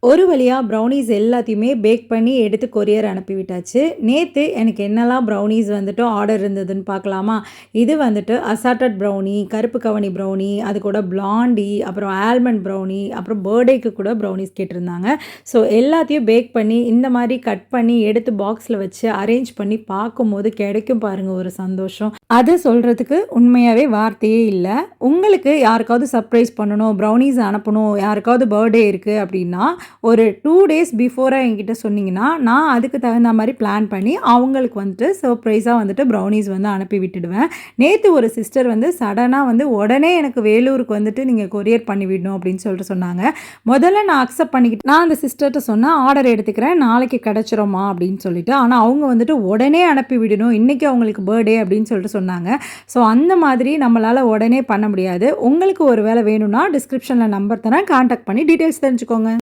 ஒரு வழியா ப்ரௌனீஸ் எல்லாத்தையுமே பேக் பண்ணி எடுத்து கொரியர் அனுப்பிவிட்டாச்சு. நேத்து எனக்கு என்னலாம் ப்ரௌனீஸ் வந்துட்டு ஆர்டர் இருந்ததுன்னு பார்க்கலாமா? இது வந்துட்டு அசார்டட் ப்ரௌனி, கருப்பு கவனி ப்ரௌனி, அது கூட பிளாண்டி, அப்புறம் ஆல்மண்ட் ப்ரௌனி, அப்புறம் பர்த்டேக்கு கூட ப்ரௌனீஸ் கேட்டிருந்தாங்க. ஸோ எல்லாத்தையும் பேக் பண்ணி இந்த மாரி கட் பண்ணி எடுத்து பாக்ஸில வச்சு அரேஞ்ச் பண்ணி பார்க்கும்போது கிடைக்கும் பாருங்க ஒரு சந்தோஷம். அத சொல்றதுக்கு உண்மையாவே வார்த்தையே இல்ல. உங்களுக்கு யாருக்காவது சர்ப்ரைஸ் பண்ணணும், ப்ரௌனீஸ் அனுப்பணும், யாருக்காவது பர்த்டே இருக்கு அப்படின்னா ஒரு 2 டேஸ் பிஃபோரா என்கிட்ட சொன்னீங்கன்னா, நான் அதுக்கு தகுந்த மாரி பிளான் பண்ணி, அவங்களுக்கு வந்துட்டு சர்ப்ரைஸா வந்துட்டு ப்ரௌனீஸ் வந்து அனுப்பி விட்டுடுவேன். நேத்து ஒரு சிஸ்டர் வந்து சடனா வந்து உடனே எனக்கு வேலூருக்கு வந்துட்டு நீங்க கொரியர் பண்ணி விடணும் அப்படின்னு சொல்லிட்டு சொன்னாங்க. முதல்ல நான் அக்செப்ட் பண்ணிக்கிட்டு நான் அந்த சிஸ்டர்ட்ட சொன்னேன், ஆர்டர் எடுத்துக்கிறேன், நாளைக்கு கிடைச்சிரும்மா அப்படின்னு சொல்லிட்டு. ஆனா அவங்க வந்துட்டு உடனே அனுப்பி விடணும், இன்னைக்கு அவங்களுக்கு பர்த்டே அப்படின்னு சொல்லிட்டு சொன்னாங்க. ஸோ அந்த மாதிரி நம்மளால உடனே பண்ண முடியாது. உங்களுக்கு ஒரு வேளை வேணும்னா டிஸ்கிரிப்ஷன்ல நம்பர் தரேன், கான்டாக்ட் பண்ணி டீட்டெயில்ஸ் தெரிஞ்சுக்கோங்க.